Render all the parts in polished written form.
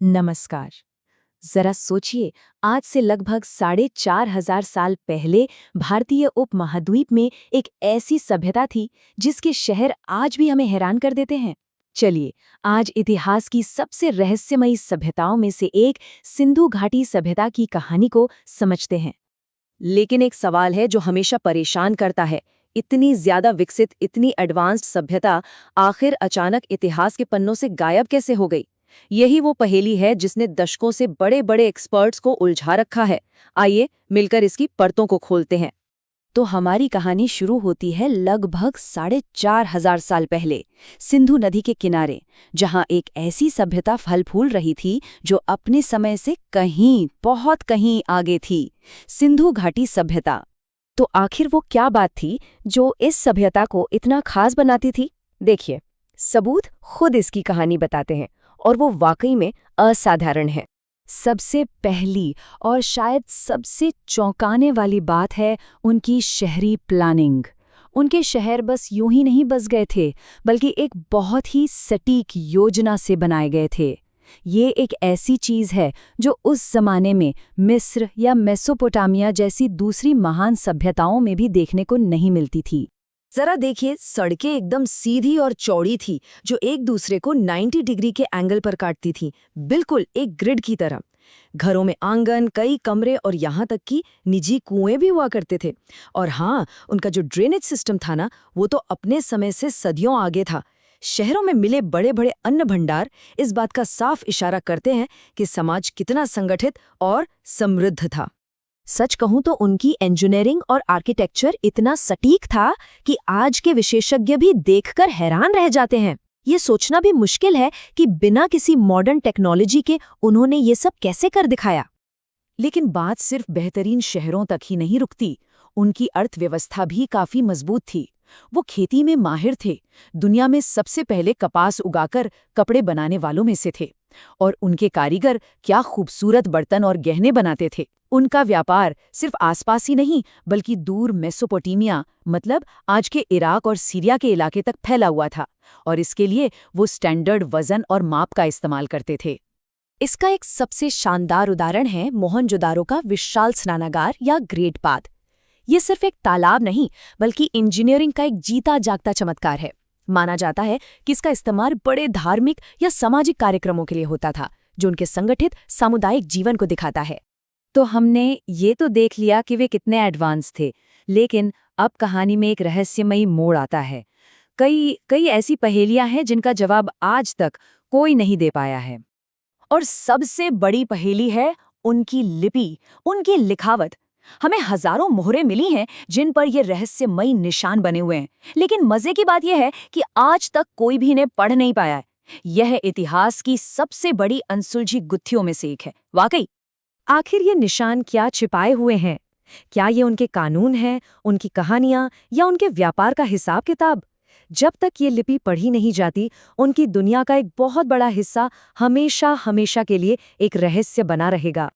नमस्कार। जरा सोचिए, आज से लगभग 4,500 साल पहले भारतीय उपमहाद्वीप में एक ऐसी सभ्यता थी जिसके शहर आज भी हमें हैरान कर देते हैं। चलिए, आज इतिहास की सबसे रहस्यमयी सभ्यताओं में से एक सिंधु घाटी सभ्यता की कहानी को समझते हैं। लेकिन एक सवाल है जो हमेशा परेशान करता है, इतनी ज्यादा विकसित, इतनी एडवांस्ड सभ्यता आखिर अचानक इतिहास के पन्नों से गायब कैसे हो गई? यही वो पहेली है जिसने दशकों से बड़े बड़े एक्सपर्ट्स को उलझा रखा है। आइए मिलकर इसकी परतों को खोलते हैं। तो हमारी कहानी शुरू होती है लगभग 4,500 साल पहले, सिंधु नदी के किनारे, जहां एक ऐसी सभ्यता फल फूल रही थी जो अपने समय से कहीं, बहुत कहीं आगे थी। सिंधु घाटी सभ्यता। तो आखिर वो क्या बात थी जो इस सभ्यता को इतना खास बनाती थी? देखिए, सबूत खुद इसकी कहानी बताते हैं और वो वाकई में असाधारण है। सबसे पहली और शायद सबसे चौंकाने वाली बात है उनकी शहरी प्लानिंग। उनके शहर बस यूं ही नहीं बस गए थे, बल्कि एक बहुत ही सटीक योजना से बनाए गए थे। ये एक ऐसी चीज है जो उस जमाने में मिस्र या मेसोपोटामिया जैसी दूसरी महान सभ्यताओं में भी देखने को नहीं मिलती थी। जरा देखिए, सड़कें एकदम सीधी और चौड़ी थी जो एक दूसरे को 90 डिग्री के एंगल पर काटती थी, बिल्कुल एक ग्रिड की तरह। घरों में आंगन, कई कमरे और यहाँ तक कि निजी कुएं भी हुआ करते थे। और हाँ, उनका जो ड्रेनेज सिस्टम था ना, वो तो अपने समय से सदियों आगे था। शहरों में मिले बड़े बड़े अन्न भंडार इस बात का साफ इशारा करते हैं कि समाज कितना संगठित और समृद्ध था। सच कहूं तो उनकी इंजीनियरिंग और आर्किटेक्चर इतना सटीक था कि आज के विशेषज्ञ भी देखकर हैरान रह जाते हैं। ये सोचना भी मुश्किल है कि बिना किसी मॉडर्न टेक्नोलॉजी के उन्होंने ये सब कैसे कर दिखाया। लेकिन बात सिर्फ बेहतरीन शहरों तक ही नहीं रुकती, उनकी अर्थव्यवस्था भी काफी मजबूत थी। वो खेती में माहिर थे, दुनिया में सबसे पहले कपास उगाकर कपड़े बनाने वालों में से थे। और उनके कारीगर क्या खूबसूरत बर्तन और गहने बनाते थे। उनका व्यापार सिर्फ आसपास ही नहीं, बल्कि दूर मेसोपोटामिया, मतलब आज के इराक और सीरिया के इलाके तक फैला हुआ था। और इसके लिए वो स्टैंडर्ड वजन और माप का इस्तेमाल करते थे। इसका एक सबसे शानदार उदाहरण है मोहनजोदारो का विशाल स्नानागार या ग्रेट बाथ। ये सिर्फ एक तालाब नहीं, बल्कि इंजीनियरिंग का एक जीता जागता चमत्कार है। माना जाता है कि इसका इस्तेमाल बड़े धार्मिक या सामाजिक कार्यक्रमों के लिए होता था, जो उनके संगठित सामुदायिक जीवन को दिखाता है। तो हमने ये तो देख लिया कि वे कितने एडवांस थे, लेकिन अब कहानी में एक रहस्यमयी मोड़ आता है। कई कई ऐसी पहेलियां हैं जिनका जवाब आज तक कोई नहीं दे पाया है। और सबसे बड़ी पहेली है उनकी लिपि, उनकी लिखावट। हमें हजारों मोहरें मिली हैं जिन पर ये रहस्यमयी निशान बने हुए हैं, लेकिन मजे की बात यह है कि आज तक कोई भी इन्हें पढ़ नहीं पाया है। यह इतिहास की सबसे बड़ी अनसुलझी गुत्थियों में से एक है। वाकई, आखिर ये निशान क्या छिपाए हुए हैं? क्या ये उनके कानून हैं, उनकी कहानियां, या उनके व्यापार का हिसाब किताब? जब तक ये लिपि पढ़ी नहीं जाती, उनकी दुनिया का एक बहुत बड़ा हिस्सा हमेशा हमेशा के लिए एक रहस्य बना रहेगा।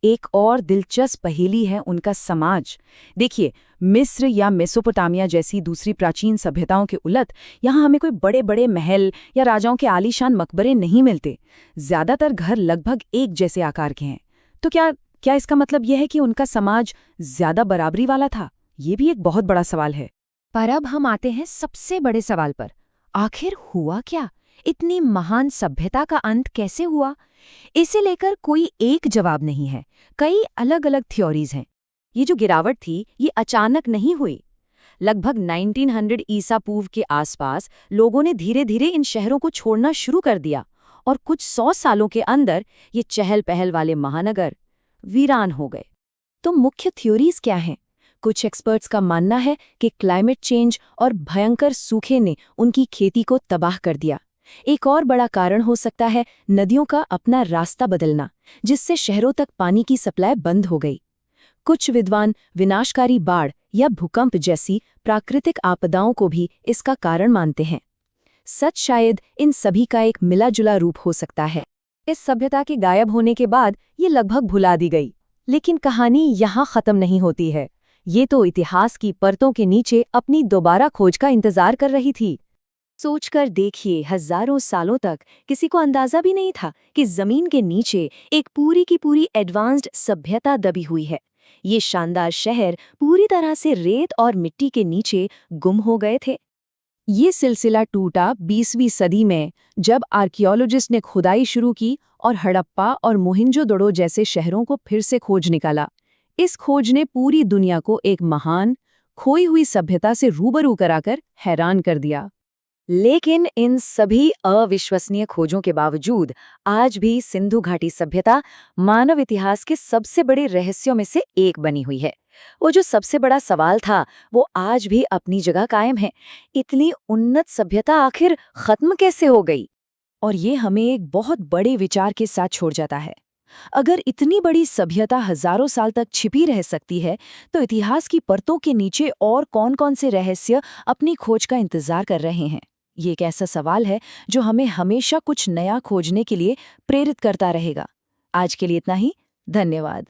एक और दिलचस्प पहेली है उनका समाज। देखिए, मिस्र या मेसोपोटामिया जैसी दूसरी प्राचीन सभ्यताओं के उलट यहाँ हमें कोई बड़े बड़े महल या राजाओं के आलीशान मकबरे नहीं मिलते। ज्यादातर घर लगभग एक जैसे आकार के हैं। तो क्या इसका मतलब यह है कि उनका समाज ज्यादा बराबरी वाला था? ये भी एक बहुत बड़ा सवाल है। पर अब हम आते हैं सबसे बड़े सवाल पर। आखिर हुआ क्या? इतनी महान सभ्यता का अंत कैसे हुआ? इसे लेकर कोई एक जवाब नहीं है। कई अलग अलग थ्योरीज हैं। ये जो गिरावट थी, ये अचानक नहीं हुई। लगभग 1900 ईसा पूर्व के आसपास लोगों ने धीरे धीरे इन शहरों को छोड़ना शुरू कर दिया, और कुछ 100 सालों के अंदर ये चहल पहल वाले महानगर वीरान हो गए। तो मुख्य थ्योरीज क्या हैं? कुछ एक्सपर्ट्स का मानना है कि क्लाइमेट चेंज और भयंकर सूखे ने उनकी खेती को तबाह कर दिया। एक और बड़ा कारण हो सकता है नदियों का अपना रास्ता बदलना, जिससे शहरों तक पानी की सप्लाई बंद हो गई। कुछ विद्वान विनाशकारी बाढ़ या भूकंप जैसी प्राकृतिक आपदाओं को भी इसका कारण मानते हैं। सच शायद इन सभी का एक मिला जुला रूप हो सकता है। इस सभ्यता के गायब होने के बाद ये लगभग भुला दी गई, लेकिन कहानी यहाँ खत्म नहीं होती है। ये तो इतिहास की परतों के नीचे अपनी दोबारा खोज का इंतजार कर रही थी। सोचकर देखिए, हजारों सालों तक किसी को अंदाजा भी नहीं था कि जमीन के नीचे एक पूरी की पूरी एडवांस्ड सभ्यता दबी हुई है। ये शानदार शहर पूरी तरह से रेत और मिट्टी के नीचे गुम हो गए थे। ये सिलसिला टूटा 20वीं सदी में, जब आर्कियोलॉजिस्ट ने खुदाई शुरू की और हड़प्पा और मोहिंजोदड़ो जैसे शहरों को फिर से खोज निकाला। इस खोज ने पूरी दुनिया को एक महान, खोई हुई सभ्यता से रूबरू कराकर हैरान कर दिया। लेकिन इन सभी अविश्वसनीय खोजों के बावजूद आज भी सिंधु घाटी सभ्यता मानव इतिहास के सबसे बड़े रहस्यों में से एक बनी हुई है। वो जो सबसे बड़ा सवाल था, वो आज भी अपनी जगह कायम है। इतनी उन्नत सभ्यता आखिर खत्म कैसे हो गई? और ये हमें एक बहुत बड़े विचार के साथ छोड़ जाता है। अगर इतनी बड़ी सभ्यता हजारों साल तक छिपी रह सकती है, तो इतिहास की परतों के नीचे और कौन-कौन से रहस्य अपनी खोज का इंतजार कर रहे हैं? ये एक ऐसा सवाल है जो हमें हमेशा कुछ नया खोजने के लिए प्रेरित करता रहेगा। आज के लिए इतना ही। धन्यवाद।